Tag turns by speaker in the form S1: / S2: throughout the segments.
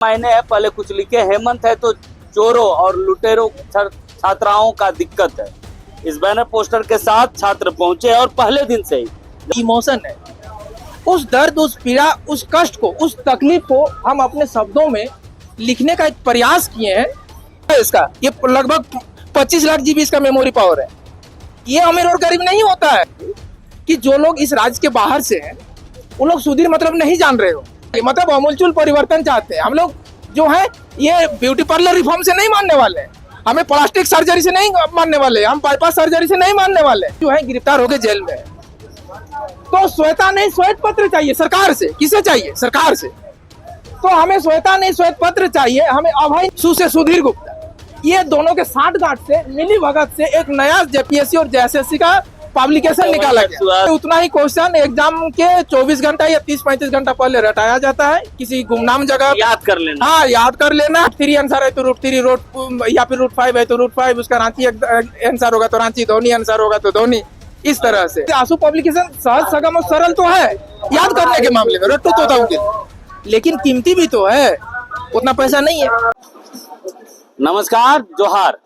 S1: मायने है, पहले कुछ लिखे हेमंत है तो चोरों और लुटेरों छात्राओं का दिक्कत है। इस बैनर पोस्टर के साथ छात्र पहुंचे और पहले दिन से ही
S2: इमोशन है, उस दर्द, उस पीड़ा, उस कष्ट को, उस तकलीफ को हम अपने शब्दों में लिखने का एक प्रयास किए हैं। इसका ये लगभग 25 लाख जीबी इसका मेमोरी पावर है। ये अमीर और गरीब नहीं होता है कि जो लोग इस राज्य के बाहर से हैं वो लोग सुधीर मतलब नहीं जान रहे हो, मतलब अमूलचूल परिवर्तन चाहते हैं। हम लोग जो है ये ब्यूटी पार्लर रिफॉर्म से नहीं मानने वाले, हमें प्लास्टिक सर्जरी से नहीं मानने वाले, हम बाईपास सर्जरी से नहीं मानने वाले। जो है गिरफ्तार होकर जेल में है, तो श्वेता नहीं श्वेत पत्र चाहिए सरकार से। किसे चाहिए? सरकार से। तो हमें श्वेता नहीं श्वेत पत्र चाहिए, हमें अभय सु से सुधीर गुप्ता। ये दोनों के साठगांठ से, मिली भगत से एक नया जेपीएससी और जेएसएससी का पब्लिकेशन निकाला गया। उतना ही क्वेश्चन एग्जाम के 24 घंटा या 30-35 घंटा पहले रटाया जाता है किसी गुमनाम जगह।
S1: याद कर लेना।
S2: हाँ, याद कर लेना। 3 आंसर है तो रूट 3, रूट या फिर रूट 5 है तो रूट 5, उसका रांची आंसर होगा तो रांची, धोनी आंसर होगा तो धोनी। इस तरह से आंसू पब्लिकेशन सहज, सगम और सरल तो है याद करने के मामले में, रट्टू तो था, लेकिन कीमती भी तो है, उतना पैसा नहीं है।
S1: नमस्कार, जोहार।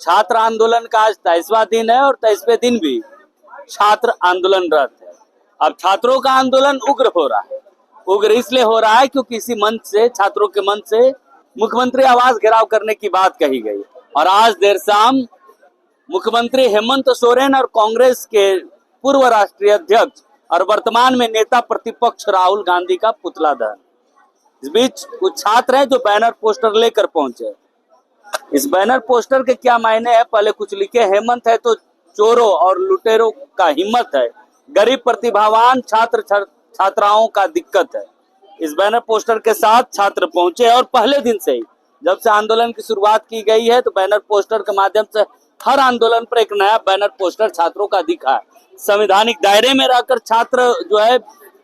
S1: छात्र आंदोलन का आज 23वां दिन है और 23वें दिन भी छात्र आंदोलनरत है। अब छात्रों का आंदोलन उग्र हो रहा है। उग्र इसलिए हो रहा है क्योंकि इसी मंच से, छात्रों के मंच से मुख्यमंत्री आवास घेराव करने की बात कही गई और आज देर शाम मुख्यमंत्री हेमंत सोरेन और कांग्रेस के पूर्व राष्ट्रीय अध्यक्ष और वर्तमान में नेता प्रतिपक्ष राहुल गांधी का पुतला दहन। इस बीच कुछ छात्र हैं जो बैनर पोस्टर लेकर पहुंचे। इस बैनर पोस्टर के क्या मायने है, पहले कुछ लिखे हेमंत है तो चोरों और लुटेरों का हिम्मत है, गरीब प्रतिभावान छात्राओं का दिक्कत है। इस बैनर पोस्टर के साथ छात्र पहुंचे और पहले दिन से ही, जब से आंदोलन की शुरुआत की गई है, तो बैनर पोस्टर के माध्यम से हर आंदोलन पर एक नया बैनर पोस्टर छात्रों का दिखा है। संवैधानिक दायरे में रहकर छात्र जो है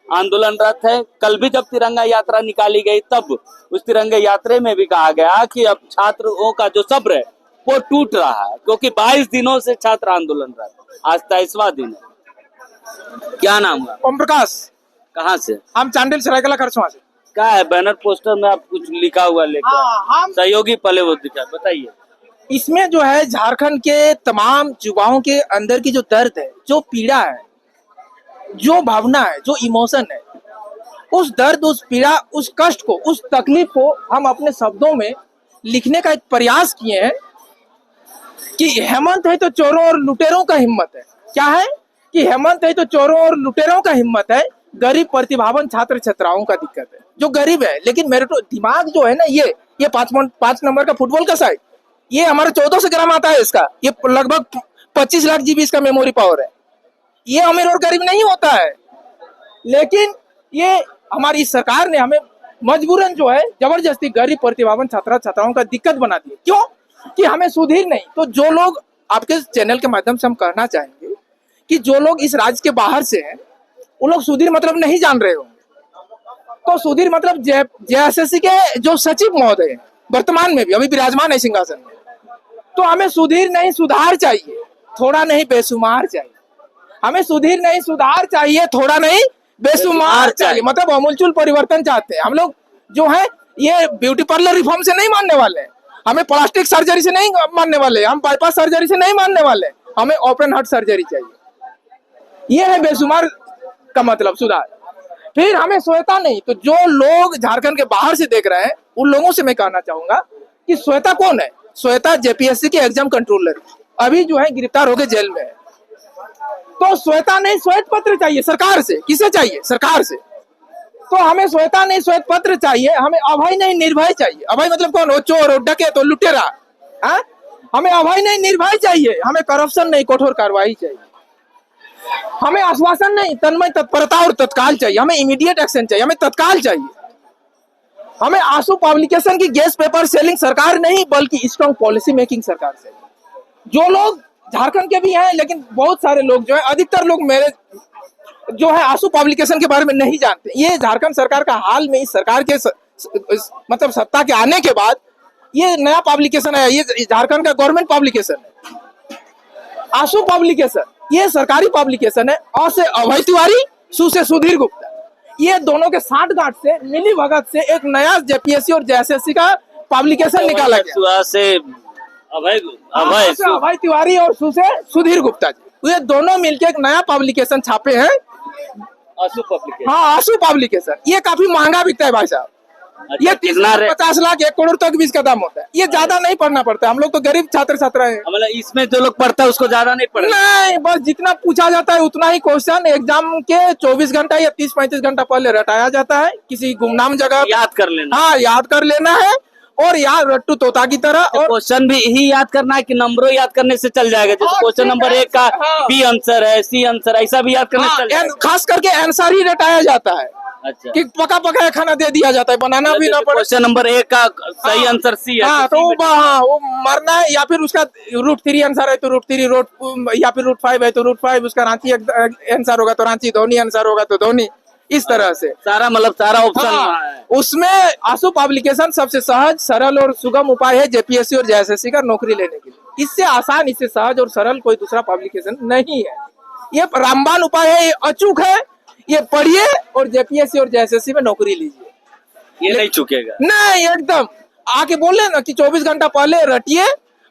S1: आंदोलनरत है। कल भी जब तिरंगा यात्रा निकाली गई, तब उस तिरंगे यात्रा में भी कहा गया कि अब छात्रों का जो सब्र है वो टूट रहा है, क्योंकि 22 दिनों से छात्र आंदोलनरत। आज 23वां दिन है। क्या नाम है?
S2: ओम प्रकाश।
S1: कहाँ से?
S2: हम चांडिल सरायकला खरसवां से।
S1: क्या है बैनर पोस्टर में? आप कुछ लिखा हुआ लेकर सहयोगी पहले वो दिखा, बताइए।
S2: इसमें जो है झारखंड के तमाम युवाओं के अंदर की जो दर्द है, जो पीड़ा है, जो भावना है, जो इमोशन है, उस दर्द, उस पीड़ा, उस कष्ट को, उस तकलीफ को हम अपने शब्दों में लिखने का एक प्रयास किए हैं कि हेमंत है तो चोरों और लुटेरों का हिम्मत है। क्या है कि हेमंत है तो चोरों और लुटेरों का हिम्मत है, गरीब प्रतिभावान छात्र छात्राओं का दिक्कत है। जो गरीब है, लेकिन मेरे तो दिमाग जो है ना, ये 5 नंबर का फुटबॉल का साइड, ये हमारा 1400 ग्राम आता है इसका। ये लगभग 25 लाख जीबी इसका मेमोरी पावर है। ये अमीर और गरीब नहीं होता है, लेकिन ये हमारी सरकार ने हमें मजबूरन जो है जबरदस्ती गरीब प्रतिभावान छात्राओं का दिक्कत बना दी। क्यों? कि हमें सुधीर नहीं। तो जो लोग, आपके चैनल के माध्यम से हम कहना चाहेंगे कि जो लोग इस राज्य के बाहर से हैं वो लोग सुधीर मतलब नहीं जान रहे हो। तो सुधीर मतलब जेएसएससी के जो सचिव महोदय हैं, वर्तमान में भी अभी विराजमान है सिंहासन में, तो हमें सुधीर नहीं सुधार चाहिए, थोड़ा नहीं बेशुमार चाहिए। हमें सुधीर नहीं सुधार चाहिए, थोड़ा नहीं बेशुमार चाहिए, मतलब अमूलचूल परिवर्तन चाहते हैं। हम लोग जो है ये ब्यूटी पार्लर रिफॉर्म से नहीं मानने वाले, हमें प्लास्टिक सर्जरी से नहीं मानने वाले, हम बाईपास सर्जरी से नहीं मानने वाले, हमें ओपन हार्ट सर्जरी चाहिए। ये है बेशुमार का मतलब सुधार। फिर हमें श्वेता नहीं। तो जो लोग झारखंड के बाहर से देख रहे हैं उन लोगों से मैं कहना चाहूंगा कि श्वेता कौन है? श्वेता जेपीएससी के एग्जाम कंट्रोलर, अभी जो है गिरफ्तार होकर जेल में है। तो श्वेता नहीं श्वेत पत्र चाहिए सरकार से। किसे चाहिए? सरकार से। तो हमें श्वेता नहीं श्वेत पत्र चाहिए, हमें अभय नहीं निर्भय चाहिए। अभय मतलब कौन? हो चोर, हो डकैत, हो लुटेरा। हमें अभय नहीं निर्भय चाहिए, हमें करप्शन नहीं कठोर कार्रवाई चाहिए, हमें आश्वासन नहीं तन्मय तत्परता और तत्काल चाहिए, हमें इमीडिएट एक्शन चाहिए, हमें तत्काल चाहिए। हमें आंसू पब्लिकेशन की गैस पेपर सेलिंग सरकार नहीं, बल्कि स्ट्रॉन्ग पॉलिसी मेकिंग सरकार से। जो लोग झारखंड के भी हैं, लेकिन बहुत सारे लोग जो है, अधिकतर लोग मेरे जो है आंसू पब्लिकेशन के बारे में नहीं जानते। ये झारखंड सरकार का हाल में, इस सरकार के मतलब सत्ता के आने के बाद ये नया पब्लिकेशन है, ये झारखंड का गवर्नमेंट पब्लिकेशन है। आंसू पब्लिकेशन ये सरकारी पब्लिकेशन है। अ से अभय तिवारी, सु से सुधीर गुप्ता। ये दोनों के साठगांठ से मिली भगत से एक नया जेपीएससी और जेएसएससी का पब्लिकेशन निकाला गया।
S1: सुहा से अभय
S2: अभय तिवारी और सु से सुधीर गुप्ता जी, ये दोनों मिलके एक नया पब्लिकेशन छापे हैं।
S1: आंसू पब्लिकेशन।
S2: हाँ, आंसू पब्लिकेशन। ये काफी महंगा बिकता है भाई साहब।
S1: अच्छा,
S2: ये 50 लाख 1 करोड़ तक भी इसका दाम होता है। ये ज्यादा नहीं पढ़ना पड़ता है, हम लोग तो गरीब छात्र छात्रा हैं।
S1: मतलब इसमें जो लोग पढ़ता है उसको ज्यादा नहीं पढ़ना,
S2: नहीं, बस जितना पूछा जाता है उतना ही क्वेश्चन एग्जाम के 24 घंटा या 30-35 घंटा पहले रटाया जाता है किसी गुमनाम जगह।
S1: याद कर लेना।
S2: हाँ, याद कर लेना है और यार रट्टू तोता की तरह। और
S1: क्वेश्चन भी ही याद करना है कि नंबरों याद करने से चल जाएगा? जैसे क्वेश्चन नंबर 1 का बी आंसर है, सी आंसर, ऐसा भी याद करने से चल जाएगा?
S2: खास करके आंसर ही रटाया जाता है।
S1: अच्छा,
S2: कि पका पका खाना दे दिया जाता है, बनाना भी ना पड़े।
S1: क्वेश्चन नंबर 1 का सही आंसर सी है।
S2: हाँ, तो वो मरना है, या फिर उसका √3 आंसर है तो √3 या फिर √5 है तो √5, उसका रांची आंसर होगा तो रांची, धोनी आंसर होगा तो धोनी, इस तरह से
S1: सारा मतलब सारा ऑप्शन।
S2: उसमें आंसू पब्लिकेशन सबसे सहज, सरल और सुगम उपाय है जेपीएससी और जेएसएससी का नौकरी लेने के लिए। इससे आसान, इससे सहज और सरल कोई दूसरा पब्लिकेशन नहीं है। ये रामबाण उपाय है, ये अचूक है। ये पढ़िए और जेपीएससी और जेएसएससी में नौकरी लीजिए।
S1: ये नहीं चुकेगा।
S2: नहीं, एकदम आके बोले ना कि 24 घंटा पहले रटिए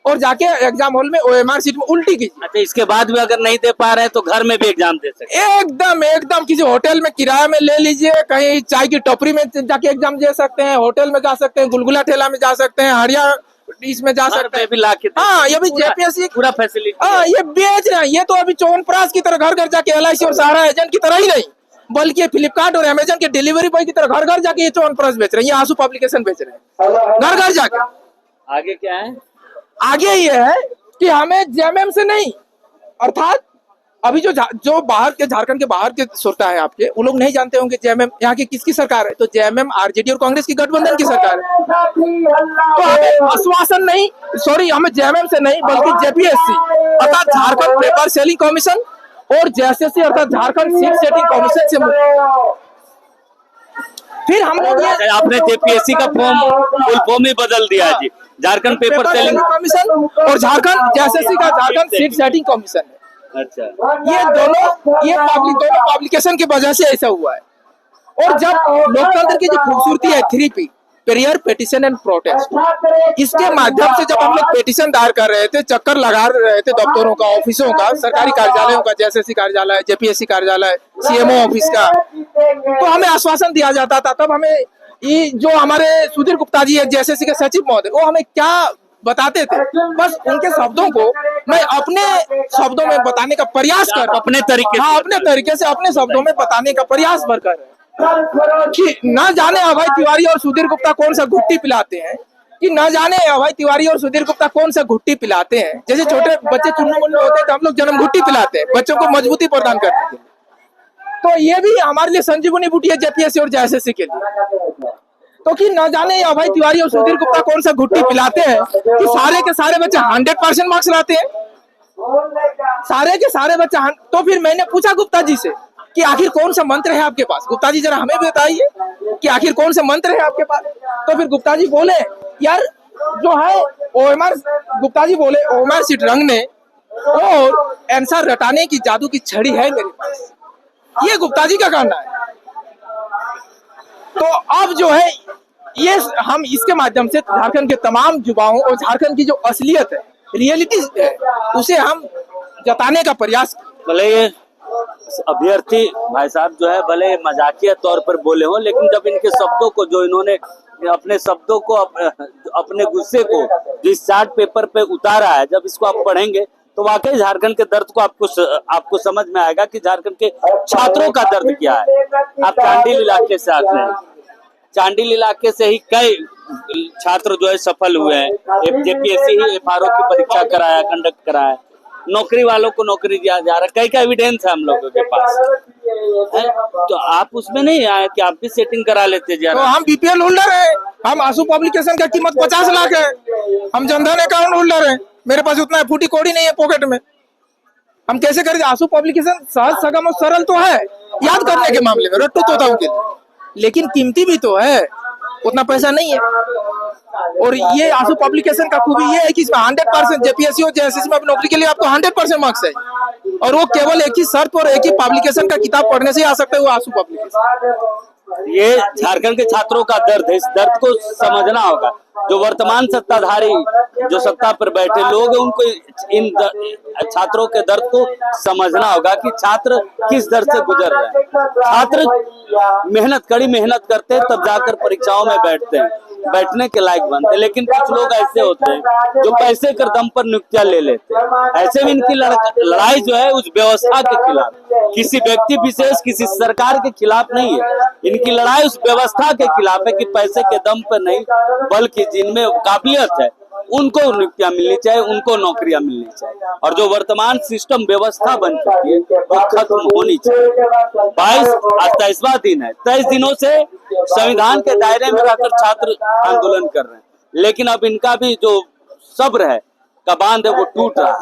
S2: और जाके एग्जाम हॉल में ओएमआर सीट में उल्टी कीजिए।
S1: अच्छा, इसके बाद भी अगर नहीं दे पा रहे हैं तो घर में भी एग्जाम दे सकते हैं।
S2: एकदम किसी होटल में किराया में ले लीजिए, कहीं चाय की टपरी में जाके एग्जाम दे सकते हैं, होटल में जा सकते हैं, गुलगुला ठेला में जा सकते हैं, हरिया इसमें जा सकते हैं
S1: भी ला के।
S2: हाँ, ये भी जेपीएससी
S1: पूरा फैसिलिटी।
S2: हाँ, ये बेच रहे हैं। ये तो अभी च्यवनप्राश की तरह घर घर जाके एलआईसी और सहारा एजेंट की तरह ही नहीं, बल्कि फ्लिपकार्ट और अमेजन के डिलीवरी बॉय की तरह घर घर जाके ये च्यवनप्राश बेच रहे हैं, ये आंसू पब्लिकेशन बेच रहे हैं घर घर जाके।
S1: आगे क्या है?
S2: आगे ये है कि हमें जेएमएम से नहीं, अर्थात अभी जो बाहर के, झारखंड के बाहर के श्रोता है आपके, वो लोग नहीं जानते होंगे जेएमएम यहाँ की किसकी सरकार है। तो जेएमएम आरजेडी और कांग्रेस की गठबंधन की सरकार है। तो हमें आश्वासन नहीं, सॉरी, हमें जेएमएम से नहीं बल्कि जेपीएससी अर्थात झारखंड पेपर सेलिंग कमीशन और जेएसएससी अर्थात झारखंड सीट सेटिंग कमीशन से। फिर हम लोग ये
S1: आपने जेपीएससी का फुल फॉर्म ही बदल दिया है जी, झारखंड पेपर सेलिंग
S2: कमीशन और झारखंड जेएसएससी का झारखंड सीट सेटिंग कमीशन है।
S1: अच्छा,
S2: ये दोनों पब्लिकेशन की वजह से ऐसा हुआ है। और जब लोकतंत्र की जो खूबसूरती है 3P, prayer, petition and protest, इसके माध्यम से जब हम लोग पिटीशन दायर कर रहे थे, चक्कर लगा रहे थे दफ्तरों का, ऑफिसों का, सरकारी कार्यालयों का, जेएसएससी कार्यालय, जेपीएससी कार्यालय, सीएमओ ऑफिस का, तो हमें आश्वासन दिया जाता था। तब हमें ये जो हमारे सुधीर गुप्ता जी है जेएसएससी के सचिव महोदय, वो हमें क्या बताते थे, बस उनके शब्दों को मैं अपने शब्दों में बताने का प्रयास कर,
S1: अपने तरीके
S2: हाँ, अपने तरीके से अपने शब्दों में बताने का प्रयास भर कर कि न जाने अभय तिवारी और सुधीर गुप्ता कौन सा घुट्टी पिलाते हैं, कि न जाने अभय तिवारी और सुधीर गुप्ता कौन सा घुट्टी पिलाते हैं। जैसे छोटे बच्चे चुन्नू मुन्नू होते हैं तो हम लोग जन्म घुट्टी पिलाते हैं बच्चों को मजबूती प्रदान करने के लिए। तो ये भी हमारे लिए संजीवनी बूटी है जेपीएससी और जेएसएससी के लिए। तो कि न जाने अभय तिवारी और सुधीर गुप्ता कौन सा घुट्टी पिलाते हैं कि सारे के सारे बच्चे 100% मार्क्स लाते हैं, सारे के सारे बच्चे। तो फिर मैंने पूछा गुप्ता जी से कि आखिर कौन सा मंत्र है आपके पास, गुप्ता जी जरा हमें भी बताइए कि आखिर कौन सा मंत्र है आपके पास। तो फिर गुप्ता जी बोले, यार जो है ओएमआर, गुप्ता जी बोले ओएमआर सीट रंगने और आंसर रटाने की जादू की छड़ी है मेरे पास, ये गुप्ता जी का कहना है। तो अब जो है ये हम इसके माध्यम से झारखंड के तमाम युवाओं और झारखंड की जो असलियत है, रियलिटी है, उसे हम जताने का प्रयास।
S1: भले ये अभ्यर्थी भाई साहब जो है भले मजाकिया तौर पर बोले हो, लेकिन जब इनके शब्दों को, जो इन्होंने अपने शब्दों को, अपने गुस्से को जिस चार्ट पेपर पे उतारा है, जब इसको आप पढ़ेंगे तो वाकई झारखंड के दर्द को आपको समझ में आएगा कि झारखंड के छात्रों का दर्द क्या है। आप चांडिल इलाके से आते हैं, चांडिल इलाके से ही कई छात्र जो है सफल हुए हैं। जेपीएससी ही एफआरओ की परीक्षा कराया, कंडक्ट कराया, नौकरी वालों को नौकरी दिया जा रहा है, कई एविडेंस है हम लोगों के पास है। तो आप उसमें नहीं आए कि आप भी सेटिंग करा लेते जा।
S2: तो हम बीपीएल होल्डर है, हम आंसू पब्लिकेशन का कीमत 50 लाख है, हम जनधन अकाउंट होल्डर है, मेरे पास उतना फूटी कौड़ी नहीं है पॉकेट में, हम कैसे करेंगे। आंसू पब्लिकेशन सहज, सगम और सरल तो है याद करने के मामले में, रट्टू तोताओं के लिए, लेकिन कीमती भी तो है, उतना पैसा नहीं है। और ये आंसू पब्लिकेशन का खूबी ये है कि इसमें 100% जेपीएससी और जेएसएससी में नौकरी के लिए आपको 100% मार्क्स है, और वो केवल एक ही शर्त और एक ही पब्लिकेशन का किताब पढ़ने से ही आ सकता है, वो आंसू पब्लिकेशन।
S1: ये झारखंड के छात्रों का दर्द है, इस दर्द को समझना होगा। जो वर्तमान सत्ताधारी, जो सत्ता पर बैठे लोग हैं, उनको इन छात्रों के दर्द को समझना होगा कि छात्र किस दर्द से गुजर रहे हैं। छात्र कड़ी मेहनत करते हैं, तब जाकर परीक्षाओं में बैठते हैं, बैठने के लायक बनते हैं। लेकिन कुछ लोग ऐसे होते हैं जो पैसे के दम पर नियुक्तियां ले लेते हैं। ऐसे में इनकी लड़ाई जो है उस व्यवस्था के खिलाफ, किसी व्यक्ति विशेष, किसी सरकार के खिलाफ नहीं है। इनकी लड़ाई उस व्यवस्था के खिलाफ है कि पैसे के दम पर नहीं, बल्कि जिनमें काबिलियत है उनको नियुक्तियां मिलनी चाहिए, उनको नौकरियां मिलनी चाहिए। और जो वर्तमान सिस्टम व्यवस्था बन चुकी है वो खत्म होनी चाहिए। 23वां दिन है, 23 दिनों से संविधान के दायरे में रहकर छात्र आंदोलन कर रहे हैं, लेकिन अब इनका भी जो सब्र है का बांध है वो टूट रहा है।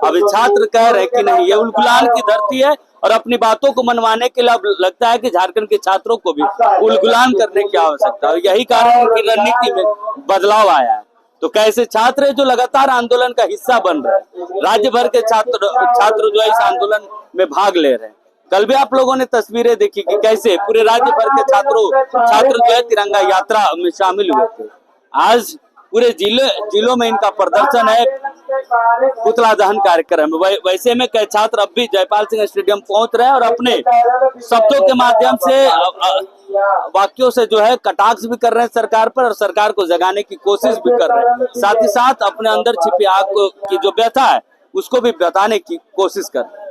S1: अभी छात्र कह रहे हैं कि नहीं, ये उलगुलान की धरती है और अपनी बातों को मनवाने के लिए अब लगता है कि झारखंड के छात्रों को भी उलगुलान करने की आवश्यकता है। यही कारण उनकी रणनीति में बदलाव आया है। तो कैसे छात्र जो लगातार आंदोलन का हिस्सा बन रहे हैं, राज्य भर के छात्र जो है इस आंदोलन में भाग ले रहे हैं। कल भी आप लोगों ने तस्वीरें देखी कि कैसे पूरे राज्य भर के छात्र जो है तिरंगा यात्रा में शामिल हुए थे। आज पूरे जिलों में इनका प्रदर्शन है, पुतला दहन कार्यक्रम। वैसे में कई छात्र अब भी जयपाल सिंह स्टेडियम पहुंच रहे हैं और अपने शब्दों के माध्यम से, वाक्यों से जो है कटाक्ष भी कर रहे हैं सरकार पर और सरकार को जगाने की कोशिश भी कर रहे हैं। साथ ही साथ अपने अंदर छिपी आग की जो व्यथा है उसको भी बताने की कोशिश कर रहे हैं।